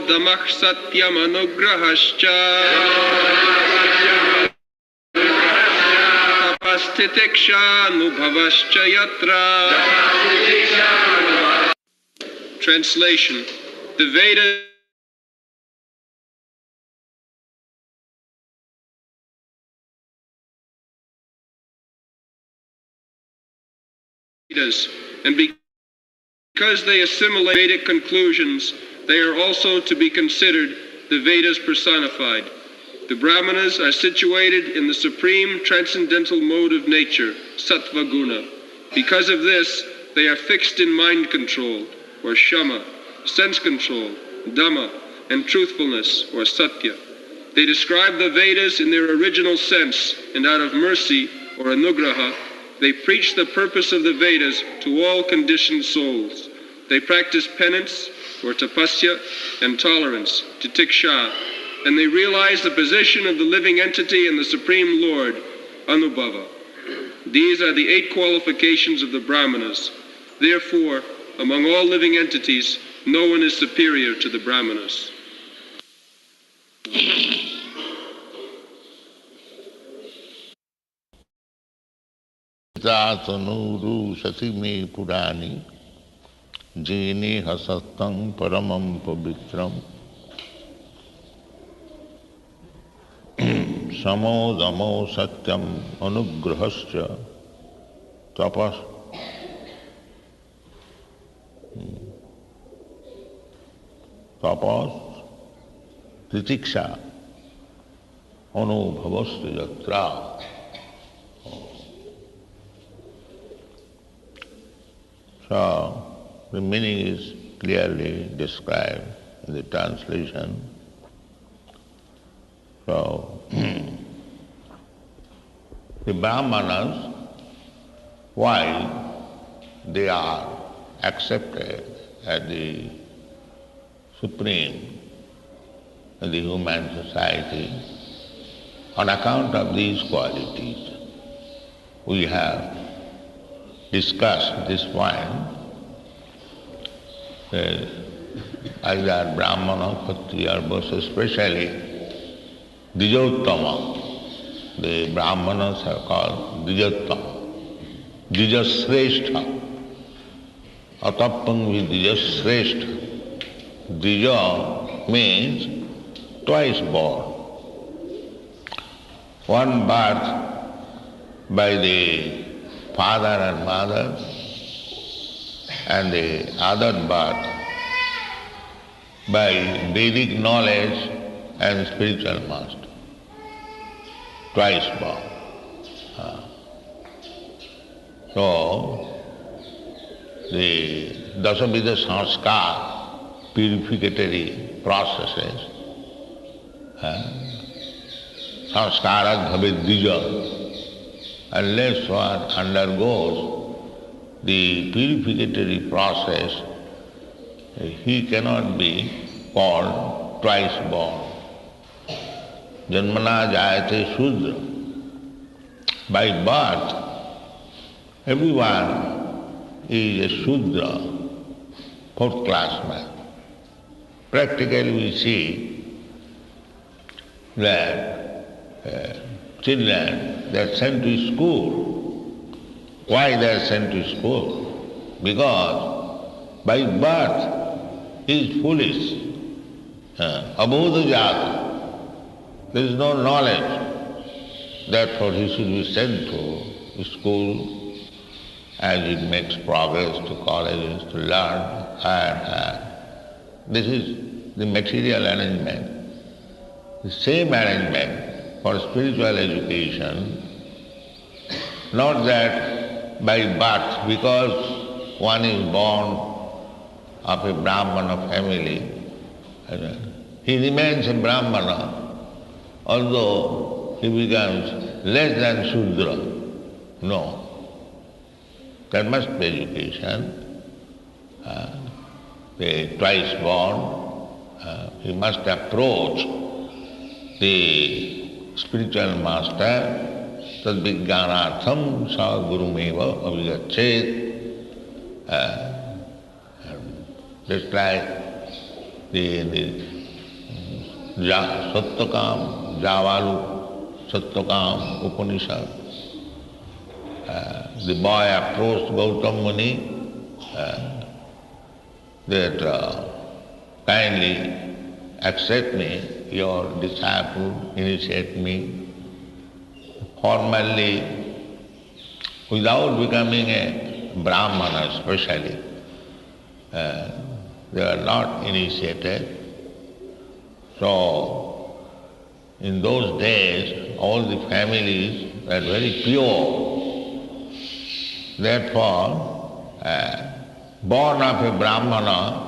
damah satyam anugrahascha tapastitiksha anubhavascha yatra. Translation. The Vedas and because they assimilate Vedic conclusions, they are also to be considered the Vedas personified. The Brahmanas are situated in the supreme transcendental mode of nature, sattva guna. Because of this, they are fixed in mind control, or shama, sense control, dhamma, and truthfulness, or satya. They describe the Vedas in their original sense, and out of mercy, or anugraha, they preach the purpose of the Vedas to all conditioned souls. They practice penance, or tapasya, and tolerance, titiksha, and they realize the position of the living entity in the Supreme Lord, anubhava. These are the 8 qualifications of the Brahmanas. Therefore, among all living entities, no one is superior to the Brahmanas. Tanuru sati me purani jene hasattam paramam pavitram samo damo satyam anugrahascha tapas titiksha anubhavasya yatra. So, the meaning is clearly described in the translation. So, the Brahmanas, while they are accepted as the supreme in the human society, on account of these qualities, we have discussed this point, either Brahmana, Kshatriya, but especially Dijottama. The Brahmanas are called Dijottama, Dijasreshtha. Atappang with Dijasreshtha. Dija means twice born. One birth by the father and mother, and the other birth by Vedic knowledge and spiritual master. Twice born. So, the Dasavidha sanskar, purificatory processes, sanskara bhavid dija, unless one undergoes the purificatory process, he cannot be called twice born. Janmana jayate Shudra. By birth, everyone is a Shudra, 4th class man. Practically we see that children, they are sent to school. Why they are sent to school? Because by birth he is foolish, abodha jata. There is no knowledge. Therefore he should be sent to school as it makes progress to colleges to learn and this is the material arrangement. The same arrangement for spiritual education, not that by birth, because one is born of a Brahmana family, he remains a Brahmana, although he becomes less than Shudra. No. There must be education. The twice born, he must approach the spiritual master, tad vijnanatham sa gurumeva avigachet. Just like the Sattakam, Javalu, Sattakam Upanishad. The boy approached Gautam Muni that kindly accept me, your disciple, initiate me. Formally, without becoming a Brahmana especially, they are not initiated. So, in those days, all the families were very pure. Therefore, born of a Brahmana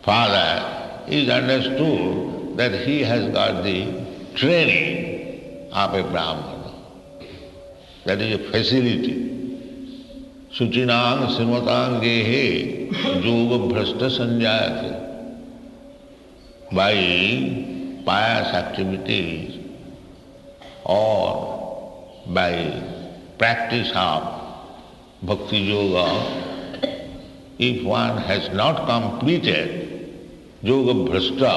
father is understood that he has got the training of a Brahmana. That is a facility. Suchinang srimatang gehe yoga bhrashta sanjayate. By pious activities or by practice of bhakti yoga, if one has not completed yoga bhrashta,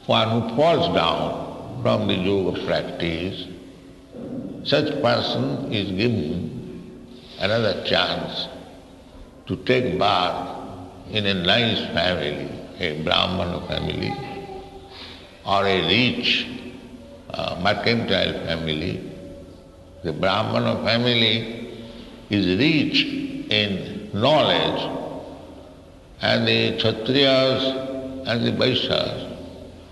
one who falls down from the yoga practice, such person is given another chance to take birth in a nice family, a Brahmana family, or a rich mercantile family. The Brahmana family is rich in knowledge, and the Kshatriyas and the Vaishyas,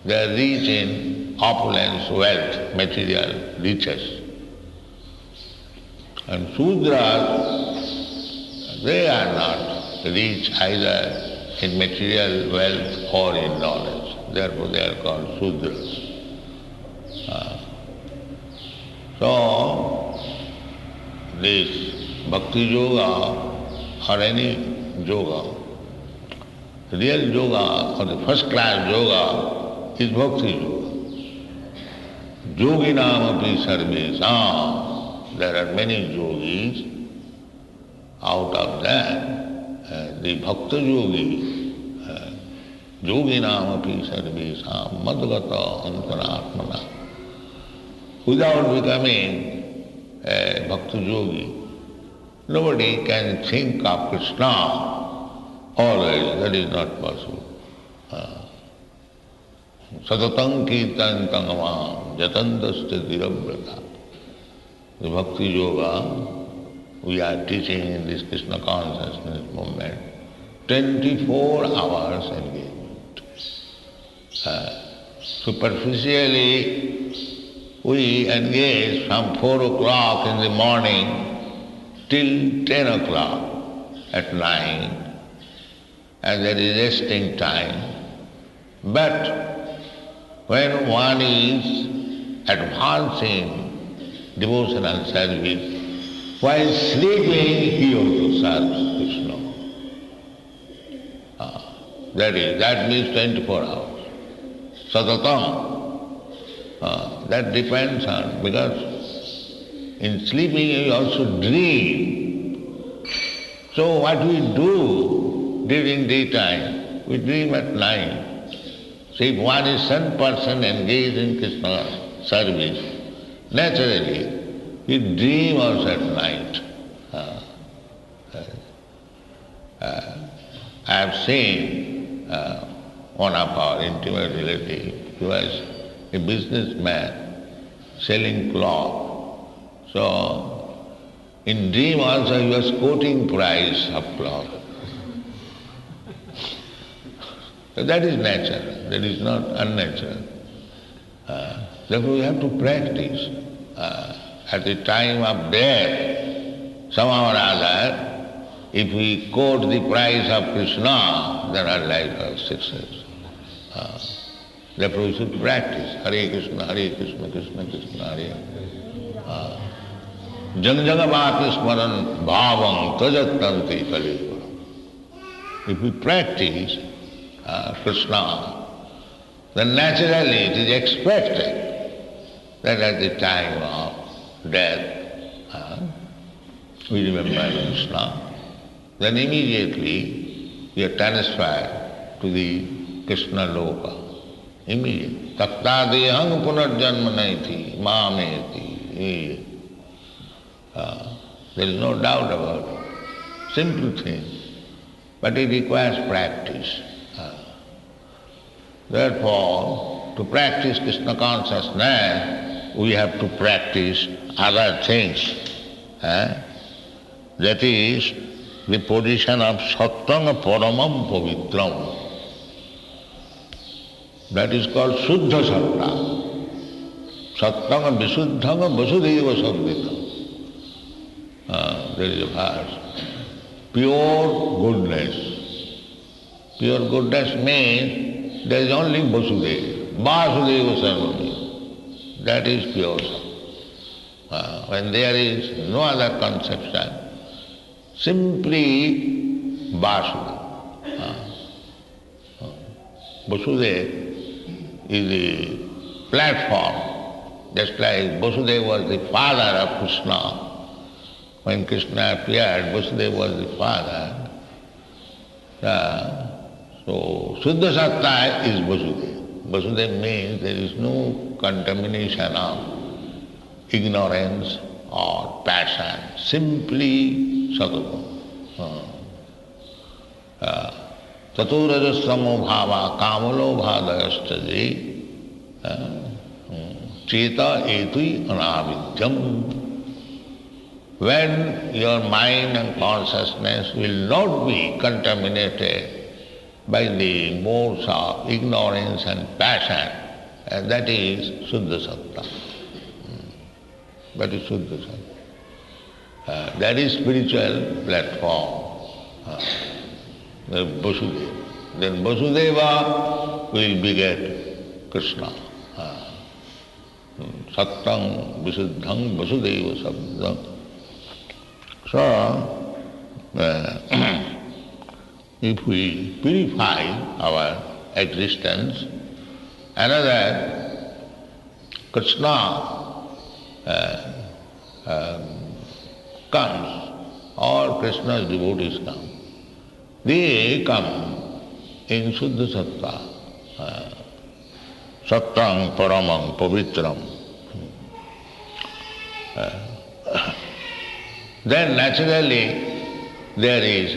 they are rich in opulence, wealth, material riches. And Sudras, they are not rich either in material wealth or in knowledge. Therefore they are called Sudras. So, this Bhakti Yoga or any yoga, real yoga or the first class yoga is Bhakti Yoga. Yoginam api sarvesam. There are many yogis. Out of that, the Bhakta Yogi, Yoginam api sarvesam madgata antaratmana. Without becoming a Bhakta Yogi, nobody can think of Krishna always. That is not possible. Satatam kirtan tangavam jatantasya dirabrata. The Bhakti Yoga we are teaching in this Krishna consciousness movement, 24 hours engagement. Superficially, we engage from 4 o'clock in the morning till 10 o'clock at night, and there is resting time. But when one is advancing devotional service, while sleeping, he also serves Krishna. That means 24 hours. Satatam. That depends on, because in sleeping you also dream. So what we do during daytime, we dream at night. So if one is some person engaged in Krishna service, naturally he dream also at night. I have seen one of our intimate relatives, he was a businessman selling cloth. So in dream also he was quoting price of cloth. So that is natural, that is not unnatural. Therefore we have to practice. At the time of death, somehow or other, if we quote the price of Krishna, then our life has success. Therefore we should practice Hare Krishna, Krishna Krishna, Hare Hare. Jang Jagavati Smaran Bhavam Tajattanti Kalipuram. If we practice Krishna, then naturally it is expected that at the time of death, we remember Krishna, then immediately we are transferred to the Krishna Loka. Immediate. Taktadehang punarjanma naiti, mameti. Immediate. There is no doubt about it. Simple thing. But it requires practice. Therefore, to practice Krishna consciousness, we have to practice other things. That is the position of Sattanga Paramam Pavitram. That is called Suddha Sattva. Sattanga Visuddhanga Vasudeva Samvita. There is a verse. Pure goodness. Pure goodness means there is only Vasudeva. Vasudeva Sarvami. That is pure. When there is no other conception, simply Vasudeva. Vasudeva is the platform, just like Vasudeva was the father of Krishna. When Krishna appeared, Vasudeva was the father. So Suddha Sattva is Vasudeva. Vasudeva means there is no contamination of ignorance or passion, simply Sattva. Chaturajasamo bhava kamalo bhadayaschaji cheta etui anavidyam. When your mind and consciousness will not be contaminated by the modes of ignorance and passion, that is Suddha Sattva. That is Suddha Sattva. That is spiritual platform. Vasudeva. Then Vasudeva will beget Krishna. Sattang Visuddhang Vasudeva Sabdhang. So, if we purify our existence, another Krishna comes, or Krishna's devotees come. They come in Suddha Sattva, Sattang Paramam Pavitram. Then naturally there is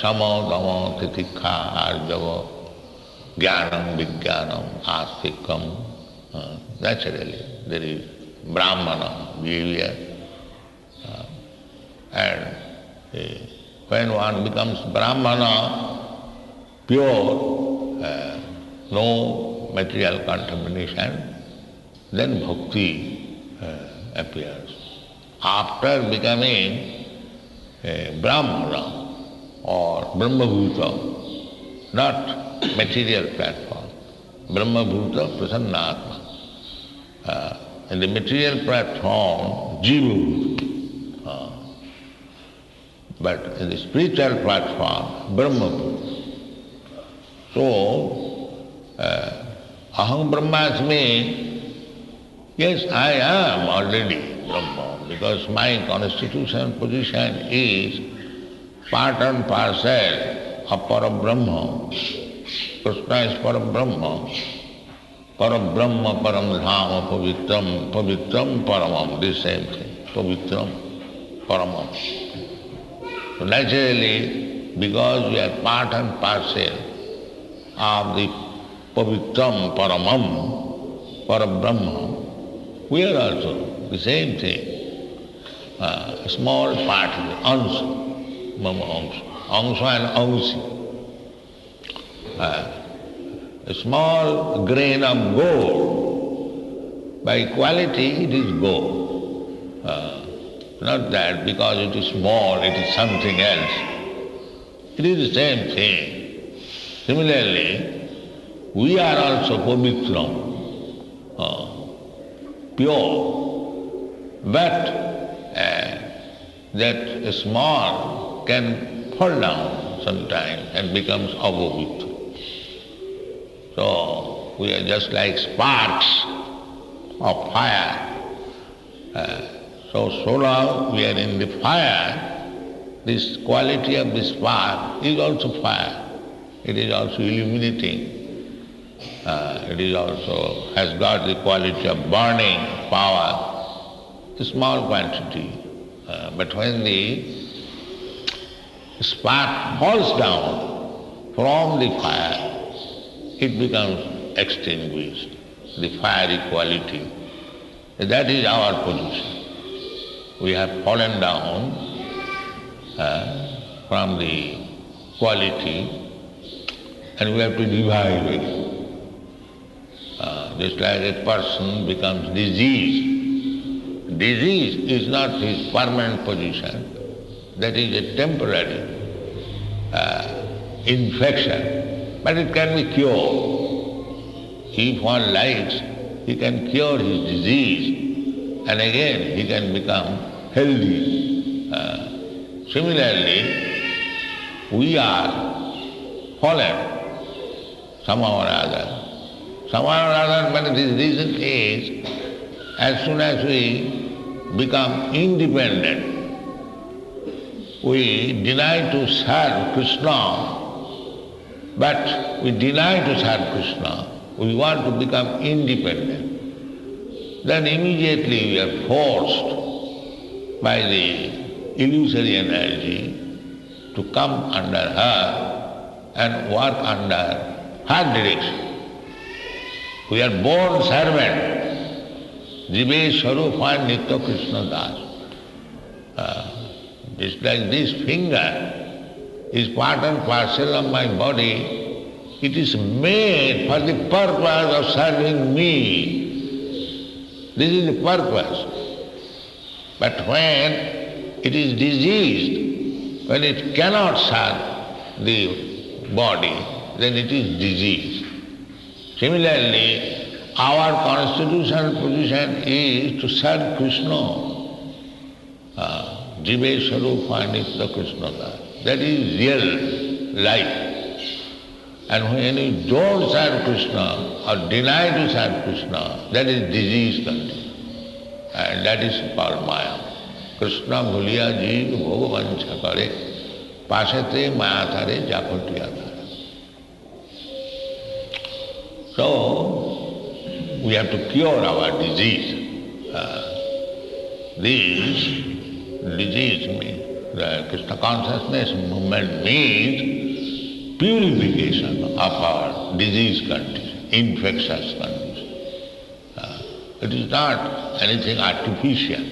Samo, Dhammo, Titikha, Arjava, Jnanam, Vijnanam, Astikam. Naturally there is Brahmana behavior. And when one becomes Brahmana, pure, no material contamination, then bhakti appears. After becoming a Brahmana or Brahmabhuta, not material platform, Brahmabhuta Prasannatma. In the material platform, Jiva. But in the spiritual platform, Brahmabhuta. So, Aham Brahmasmi, yes, I am already Brahma, because my constitutional position is part and parcel of Parabrahma. Krishna is Parabrahma. Parabrahma, Paramdhama, Pavitram, Pavitram, Paramam, this same thing. Pavitram, Paramam. So naturally, because we are part and parcel of the Pavitram, Paramam, Parabrahma, we are also the same thing. A small particle, Ansha, Mama Ansha, Ansha and Ansi. A small grain of gold, by quality it is gold. Not that because it is small, it is something else. It is the same thing. Similarly, we are also pavitram, pure, but that small can fall down sometimes and becomes avavitra. So we are just like sparks of fire. So long we are in the fire, this quality of the spark is also fire. it is also illuminating. It is also has got the quality of burning power, a small quantity. But when the spark falls down from the fire, it becomes extinguished, the fiery quality. That is our position. We have fallen down from the quality and we have to revive it. Just like a person becomes diseased. Disease is not his permanent position, that is a temporary infection, but it can be cured. If one likes, he can cure his disease and again he can become healthy. Similarly, we are fallen somehow or other. Somehow or other, but the reason is, as soon as we become independent, we deny to serve Krishna, but we deny to serve Krishna. We want to become independent. Then immediately we are forced by the illusory energy to come under her and work under her direction. We are born servant. Jive Swarupa Nitya Krishna Das. Just like this finger is part and parcel of my body, it is made for the purpose of serving me. This is the purpose. But when it is diseased, when it cannot serve the body, then it is diseased. Similarly, our constitutional position is to serve Krishna. Jive Swarupa Nitya Krishna Das. That is real life. And when you don't serve Krishna or deny to serve Krishna, that is disease country. And that is called Maya. Krishna bhuliya jeev bhogavancha kare, pasate mayatare jakotiyatare. So, we have to cure our disease. This disease means, the Krishna consciousness movement means purification of our disease condition, infectious condition. It is not anything artificial.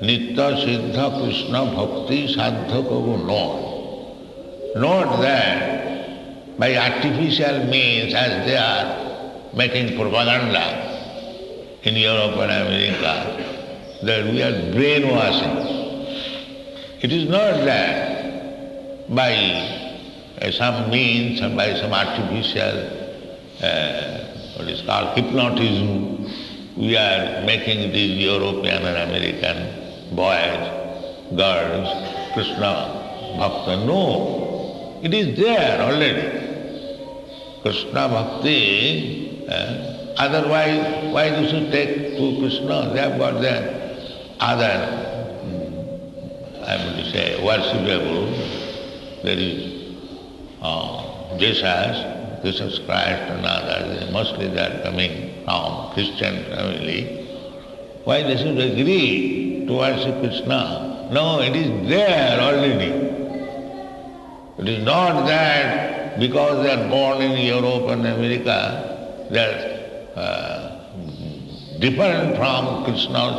Nitya Siddha Krishna Bhakti Sadha Kavu Note. Note that by artificial means, as they are making propaganda in Europe and America, that we are brainwashing. It is not that by some means and by some artificial, what is called hypnotism, we are making these European and American boys, girls, Krishna Bhakta. No, it is there already. Krishna Bhakti, otherwise why they should take to Krishna? They have got their other, I would say, worshipable. There is Jesus Christ and others, mostly they are coming from Christian family. Why they should agree to worship Krishna? No, it is there already. It is not that because they are born in Europe and America, they are different from Krishna's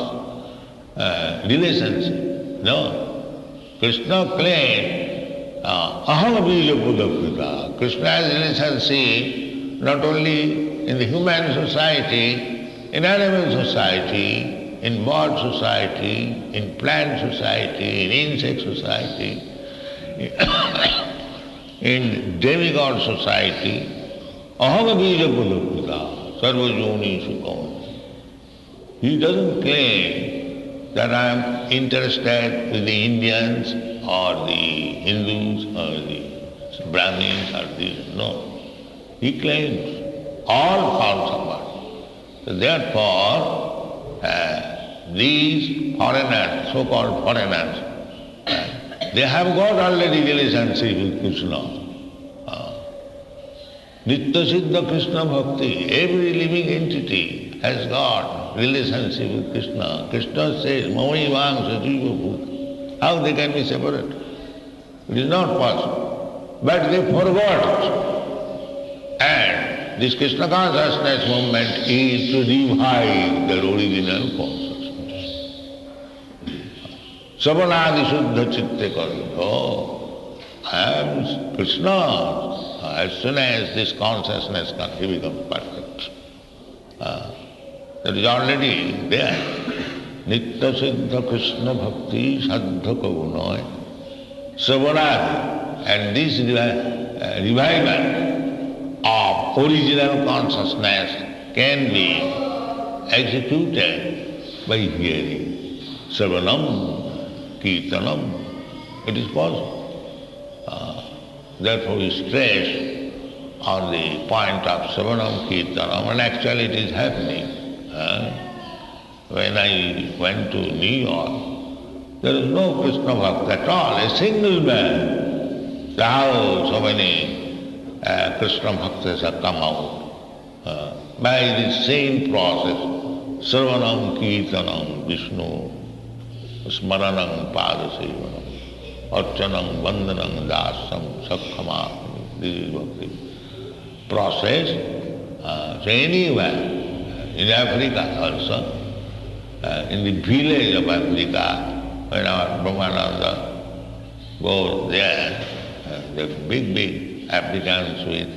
relationship. No. Krishna claimed, aham bija buddha. Krishna has relationship not only in the human society, in animal society, in bird society, in plant society, in insect society, in demigod society, aham bija buddha, sarva joni sukam. He doesn't claim that I am interested with the Indians or the Hindus or the Brahmins or these. No. He claims all forms of God. So therefore, these foreigners, so-called foreigners, they have got already relationship with Krishna. Nitya Siddha Krishna Bhakti. Every living entity has got relationship with Krishna. Krishna says, Mamai Vamsa Jiva Bhut. How they can be separate? It is not possible. But they forgot. And this Krishna consciousness movement is to revive their original consciousness. Savanadi Shuddha Chitte Karyo. I am Krishna. As soon as this consciousness comes, he becomes perfect. That is already there. Nitya Siddha Krishna Bhakti Saddha Kagunay Savanadi. And this revival of original consciousness can be executed by hearing. Savanam, Kirtanam. It is possible. Therefore we stress on the point of Savanam Kirtanam, and actually it is happening. When I went to New York, there is no Krishna Bhakta at all, a single man. So how so many Krishna Bhaktas have come out? By the same process, Savanam Kirtanam Vishnu, Smaranam Padasevanam, Archanam, Vandanam, Dasam, Sakkhama. This is Bhakti process. So anywhere, in Africa also, in the village of Africa, when our Brahmananda goes there, the big Africans with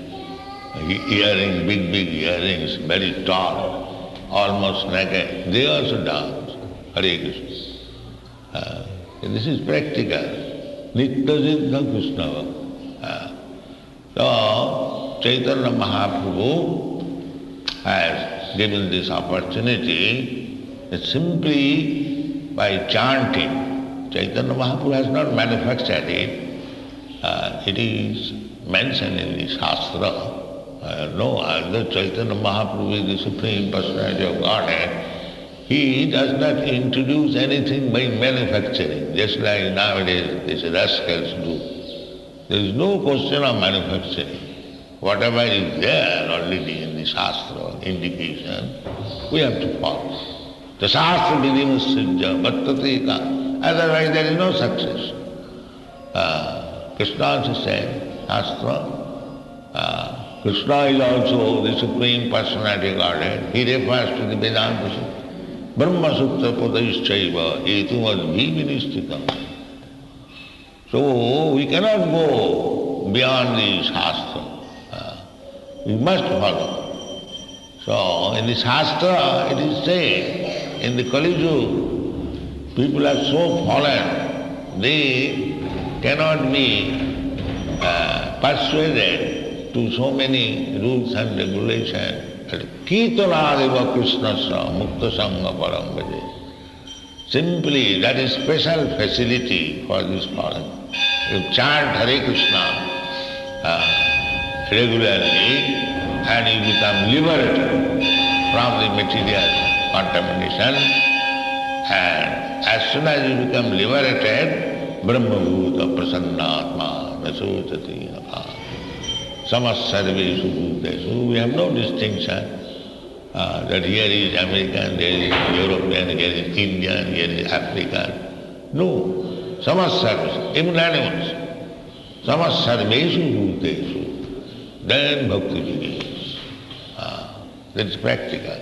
earrings, big earrings, very tall, almost naked, they also dance. Hare Krishna. This is practical. Nitya Siddha Krishna. So, Chaitanya Mahaprabhu has given this opportunity that simply by chanting, Chaitanya Mahaprabhu has not manufactured it. It is mentioned in the Shastra. No other Chaitanya Mahaprabhu is the Supreme Personality of Godhead. He does not introduce anything by manufacturing, just like nowadays these rascals do. There is no question of manufacturing. Whatever is there already in the Shastra indication, we have to follow. The Shastra vidimusijja bhattateka, otherwise there is no success. Krishna also said, Shastra, Krishna is also the Supreme Personality of Godhead. He refers to the Vedanta Sutta. Brahma Sutta Padayischaiva etumad bhivinishtitam. So we cannot go beyond the Shastra. We must follow. So in the Shastra it is said, in the Kali Yuga, people are so fallen, they cannot be persuaded to so many rules and regulations. Kirtanadeva Krishnasya Mukta Sangha Param Bhaje. Simply, that is special facility for this foreign. You chant Hare Krishna regularly and you become liberated from the material contamination, and as soon as you become liberated, Brahma Bhuta Prasannatma Nasotati Samasarveshu Bhuteshu. We have no distinction that here is American, there is European, here is Indian, here is African. No. Samasarveshu, even animals. Samasarveshu Bhuteshu. Then bhakti begins. That is practical.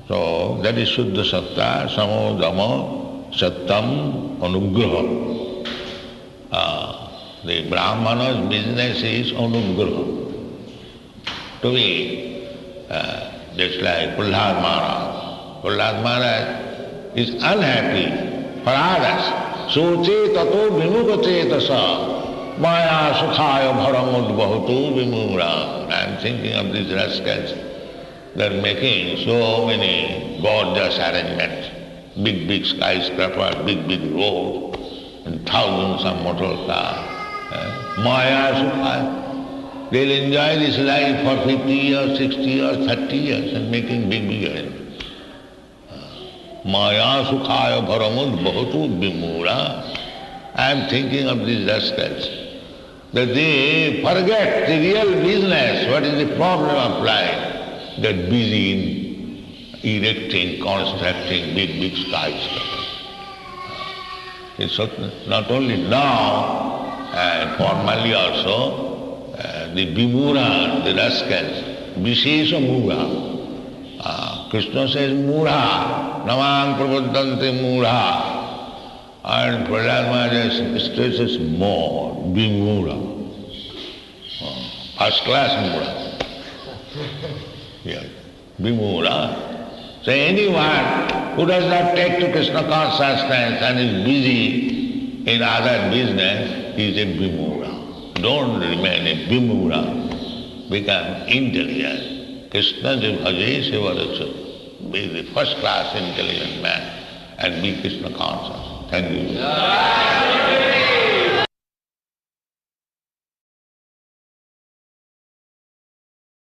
So that is Shuddha Satta, Samo Dhamma, Sattam, Anugraha. The Brahmana's business is anugraha. To be just like Prahlad Maharaj. Prahlad Maharaj is unhappy for others. Soche tato vimuga cetasa maya sukhaya bharamud bhatu vimura. I am thinking of these rascals. They are making so many gorgeous arrangements. Big skyscrapers, big roads, and thousands of motor cars. Maya Sukha. They'll enjoy this life for 50 years, 60 years, 30 years and making big arrangements. Maya Sukhaya Bharamud Bhatu Vimura. I am thinking of these rascals. that they forget the real business, what is the problem of life, get busy in erecting, constructing big skyscrapers. It's not only now, and formally also, the Vimura, the rascals, Vishesha Mura. Krishna says Mura, Namang Prabhupada Mura. And Prahlad Maharaj stresses more, Vimura. First class Mura. Yeah, Vimura. So anyone who does not take to Krishna consciousness and is busy in other business is a Vimura. Don't remain a Vimura. Become intelligent. Krishna bhaje sevaracha. Be the first class intelligent man and be Krishna conscious. Thank you.